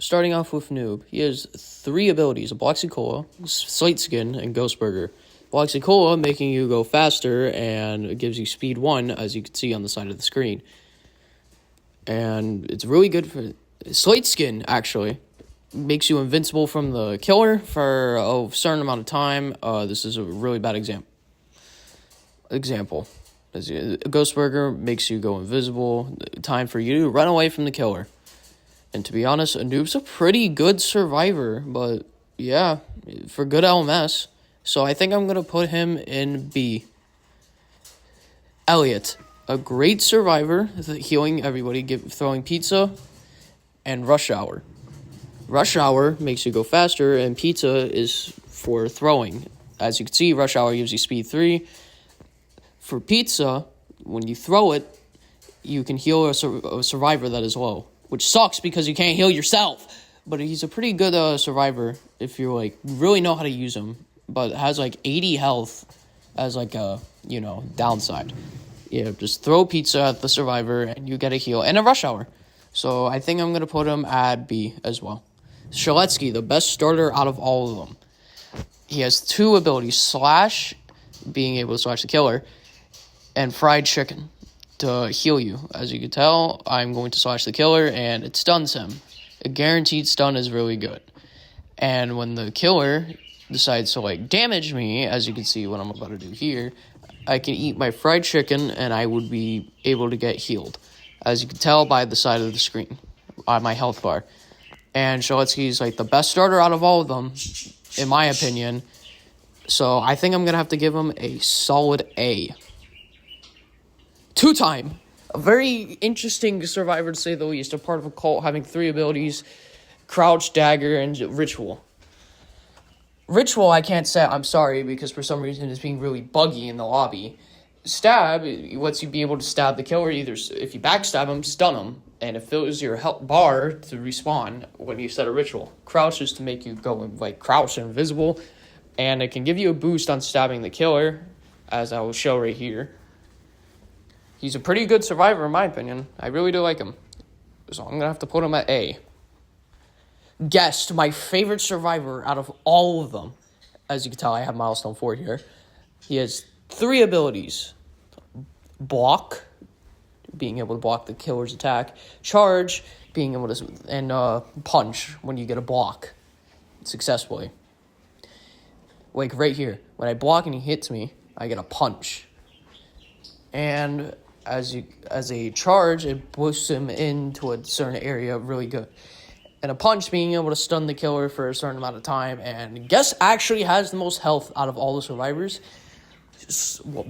starting off with Noob. He has 3 abilities, Bloxy-Cola, Slate Skin, and Ghost Burger. Bloxy-Cola making you go faster, and it gives you speed 1, as you can see on the side of the screen. And it's really good for... Slate Skin, actually, makes you invincible from the killer for a certain amount of time. This is a really bad example. Ghost Burger makes you go invisible. Time for you to run away from the killer. And to be honest, Noob's a pretty good survivor, but yeah, for good LMS. So I think I'm going to put him in B. Elliot, a great survivor, healing everybody, throwing pizza, and Rush Hour. Rush Hour makes you go faster, and pizza is for throwing. As you can see, Rush Hour gives you speed 3. For pizza, when you throw it, you can heal a survivor that is low, which sucks because you can't heal yourself. But he's a pretty good survivor if you really know how to use him. But has 80 health as a downside. Yeah, just throw pizza at the survivor and you get a heal and a Rush Hour. So I think I'm gonna put him at B as well. Shaletsky, the best starter out of all of them. He has 2 abilities: Slash, being able to slash the killer, and Fried Chicken to heal you. As you can tell, I'm going to slash the killer and it stuns him. A guaranteed stun is really good. And when the killer decides to damage me, as you can see what I'm about to do here, I can eat my fried chicken and I would be able to get healed. As you can tell by the side of the screen, on my health bar. And Shaletsky is the best starter out of all of them, in my opinion. So I think I'm going to have to give him a solid A. 2-time. A very interesting survivor, to say the least. A part of a cult, having 3 abilities: Crouch, Dagger, and Ritual. Ritual, I can't say, I'm sorry, because for some reason it's being really buggy in the lobby. Stab lets you be able to stab the killer, either if you backstab him, stun him, and it fills your health bar to respawn when you set a Ritual. Crouch is to make you go crouch and invisible, and it can give you a boost on stabbing the killer, as I will show right here. He's a pretty good survivor in my opinion. I really do like him. So I'm going to have to put him at A. Guest, my favorite survivor out of all of them. As you can tell, I have Milestone 4 here. He has 3 abilities. Block, being able to block the killer's attack. Charge, being able to... And punch, when you get a block successfully. Right here. When I block and he hits me, I get a punch. And as a charge, it boosts him into a certain area really good. And a punch, being able to stun the killer for a certain amount of time. And Guess actually has the most health out of all the survivors,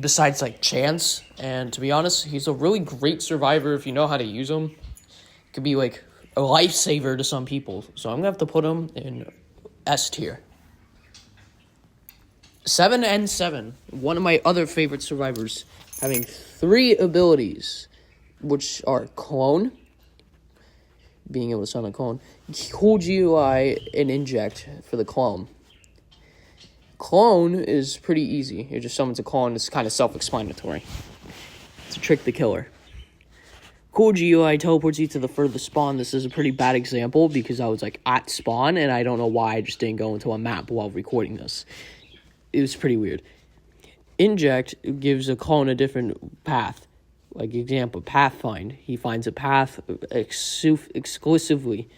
besides Chance. And to be honest, he's a really great survivor if you know how to use him. Could be a lifesaver to some people. So I'm gonna have to put him in S tier. 7N7, one of my other favorite survivors, having 3 abilities, which are Clone, being able to summon a clone, Cool GUI, and Inject for the clone. Clone is pretty easy. It just summons a clone. It's kind of self-explanatory. To trick the killer. Cool GUI teleports you to the furthest spawn. This is a pretty bad example because I was at spawn, and I don't know why I just didn't go into a map while recording this. It was pretty weird. Inject gives a clone a different path. Example, Pathfind. He finds a path exclusively.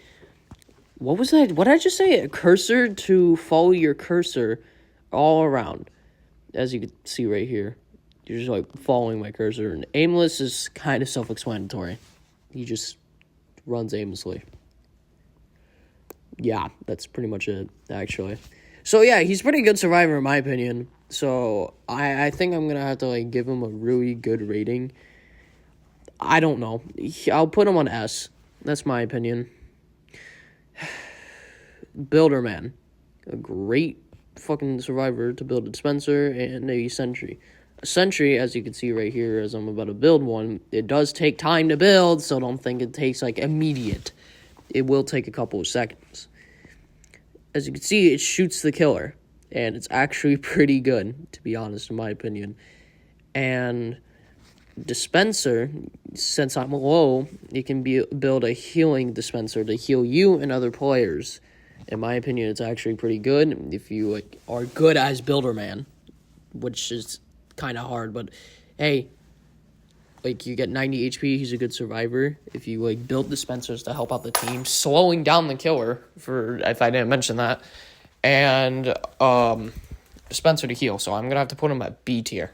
What was that? What did I just say? A cursor to follow your cursor all around. As you can see right here. You're just following my cursor. And aimless is kind of self-explanatory. He just runs aimlessly. Yeah, that's pretty much it, actually. So yeah, he's a pretty good survivor in my opinion. So I think I'm going to have to give him a really good rating. I don't know. I'll put him on S. That's my opinion. Builderman. A great fucking survivor to build a dispenser and a sentry. A sentry, as you can see right here, as I'm about to build one, it does take time to build, so don't think it takes immediate. It will take a couple of seconds. As you can see, it shoots the killer. And it's actually pretty good, to be honest, in my opinion. And dispenser, since I'm low, it can build a healing dispenser to heal you and other players. In my opinion, it's actually pretty good if you are good as Builderman, which is kind of hard. But hey, you get 90 HP. He's a good survivor. If you build dispensers to help out the team, slowing down the killer if I didn't mention that, and dispenser to heal. So I'm gonna have to put him at B tier.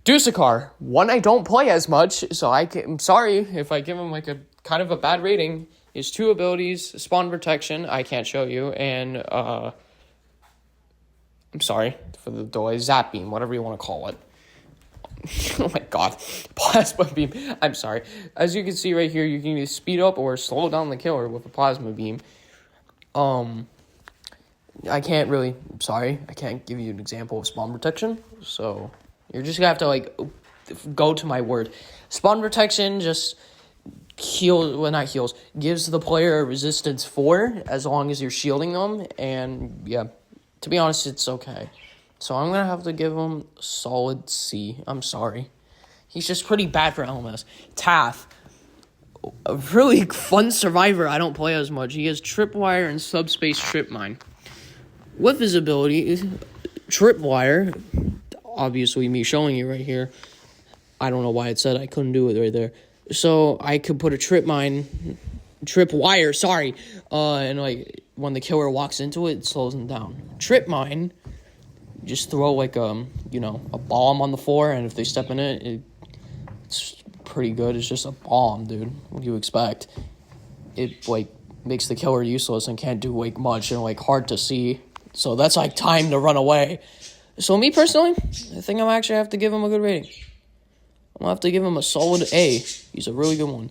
Dusakar, one I don't play as much, so I'm sorry if I give him a kind of a bad rating. His 2 abilities, spawn protection, I can't show you, and I'm sorry for the delay, zap beam, whatever you want to call it. Oh my god, plasma beam. I'm sorry. As you can see right here, you can either speed up or slow down the killer with a plasma beam. I can't give you an example of spawn protection, so you're just gonna have to go to my word. Spawn protection just gives the player a resistance 4 as long as you're shielding them, and yeah, to be honest, it's okay. So I'm gonna have to give him solid C. I'm sorry. He's just pretty bad for LMS. Taff, a really fun survivor I don't play as much. He has Tripwire and Subspace Trip Mine. With his ability, Tripwire, obviously me showing you right here, I don't know why it said I couldn't do it right there. So I could put a Tripwire, and when the killer walks into it slows him down. Trip Mine, just throw a bomb on the floor, and if they step in it, it's pretty good. It's just a bomb, dude. What do you expect? It makes the killer useless and can't do much and hard to see. So that's time to run away. So me personally, I think I'm actually have to give him a good rating. I'm gonna have to give him a solid A. He's a really good one.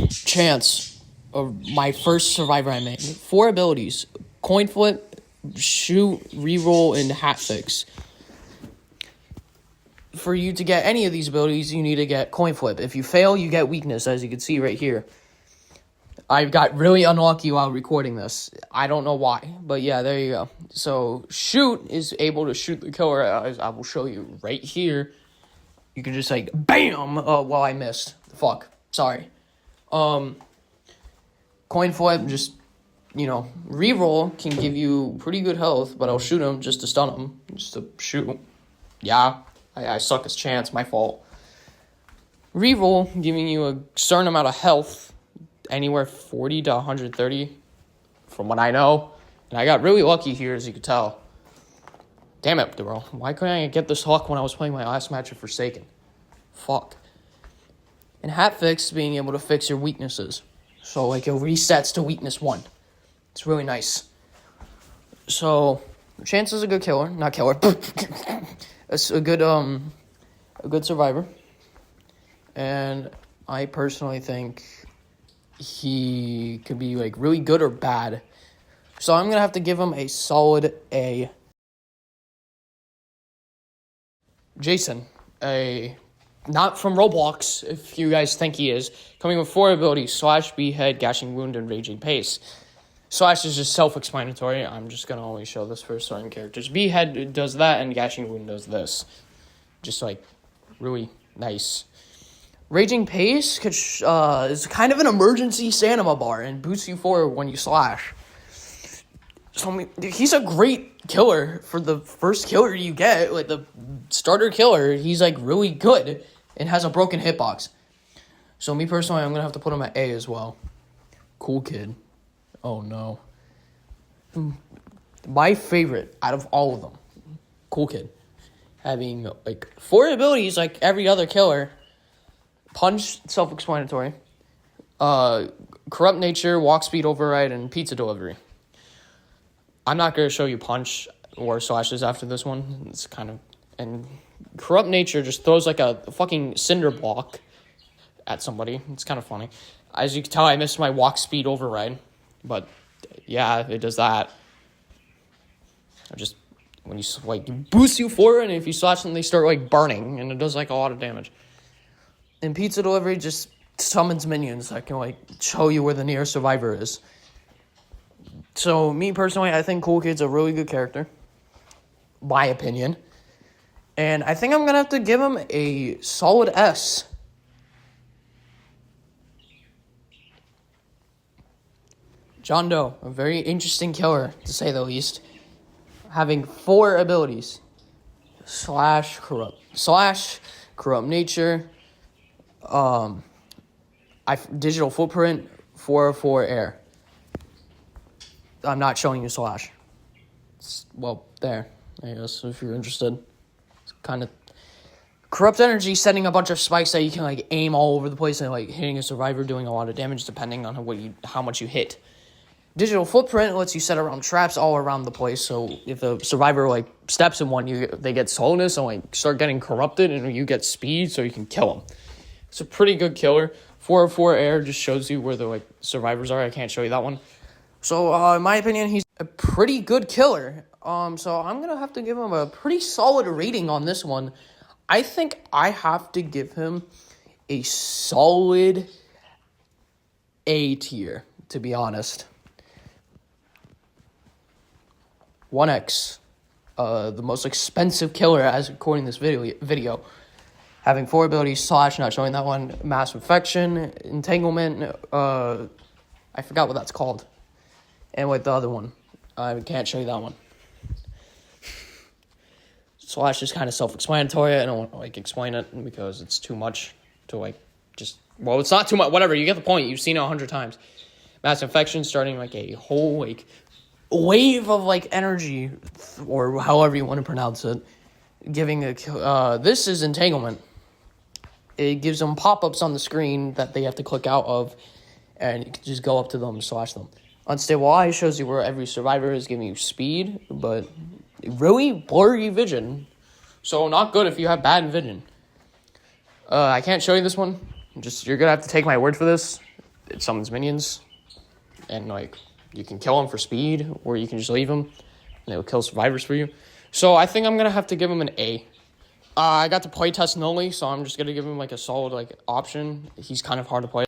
Chance, my first survivor I made. 4 abilities: coin flip, shoot, reroll, and hat fix. For you to get any of these abilities, you need to get coin flip. If you fail, you get weakness, as you can see right here. I got really unlucky while recording this. I don't know why, but yeah, there you go. So shoot is able to shoot the killer, as I will show you right here. You can just BAM! Well, I missed. Fuck. Sorry. Coin flip, just, reroll can give you pretty good health, but I'll shoot him just to stun him. Just to shoot. Yeah, I suck as Chance. My fault. Reroll, giving you a certain amount of health, anywhere 40 to 130, from what I know. And I got really lucky here, as you can tell. Damn it, bro. Why couldn't I get this luck when I was playing my last match of Forsaken? Fuck. And hat fix, being able to fix your weaknesses. So, it resets to weakness 1. It's really nice. So, Chance is a good killer. Not killer. It's a good survivor. And I personally think he could be really good or bad. So I'm gonna have to give him a solid A. Jason, not from Roblox, if you guys think he is, coming with 4 abilities: Slash, Behead, Gashing Wound, and Raging Pace. Slash is just self-explanatory. I'm just gonna only show this for certain characters. Behead does that, and Gashing Wound does this. Just really nice. Raging Pace is kind of an emergency stamina bar and boosts you forward when you slash. So he's a great killer for the first killer you get, the starter killer. He's really good and has a broken hitbox. So me personally, I'm gonna have to put him at A as well. Cool Kid. Oh no. My favorite out of all of them, Cool Kid, having 4 abilities like every other killer. Punch, self-explanatory. Corrupt Nature, Walk Speed Override, and Pizza Delivery. I'm not going to show you Punch or Slashes after this one. It's kind of... And Corrupt Nature just throws a fucking cinder block at somebody. It's kind of funny. As you can tell, I missed my Walk Speed Override. But, yeah, it does that. When you, boost you forward, and if you slash them, they start, burning. And it does, a lot of damage. And Pizza Delivery just summons minions that can, show you where the nearest survivor is. So, me personally, I think Cool Kid's a really good character. My opinion. And I think I'm going to have to give him a solid S. John Doe, a very interesting killer, to say the least. Having 4 abilities. Slash corrupt nature. Digital footprint, 404 air. I'm not showing you slash. Well, there. I guess if you're interested. It's kind of corrupt energy, setting a bunch of spikes that you can like aim all over the place and like hitting a survivor, doing a lot of damage depending on how much you hit. Digital footprint lets you set around traps all around the place, so if the survivor like steps in one, they get slowness and like start getting corrupted, and you get speed, so you can kill them. It's a pretty good killer. 404 air just shows you where the like survivors are. I can't show you that one. So in my opinion, he's a pretty good killer. So I'm gonna have to give him a pretty solid rating on this one. I think I have to give him a solid A tier, to be honest. 1X, the most expensive killer as according to this video. Having 4 abilities, slash, not showing that one, mass infection, entanglement, I forgot what that's called. And with the other one, I can't show you that one. Slash is kind of self-explanatory. I don't want to like explain it because it's too much to like just, well, it's not too much, whatever, you get the point. You've seen it 100 times. Mass infection, starting like a whole like wave of like energy, or however you want to pronounce it, giving this is entanglement. It gives them pop-ups on the screen that they have to click out of, and you can just go up to them and slash them. Unstable Eye shows you where every survivor is, giving you speed, but really blurry vision, so not good if you have bad vision. I can't show you this one, you're gonna have to take my word for this. It summons minions, and like you can kill them for speed, or you can just leave them, and they will kill survivors for you. So I think I'm going to have to give him an A. I got to play test Noli, so I'm just going to give him like a solid like option. He's kind of hard to play.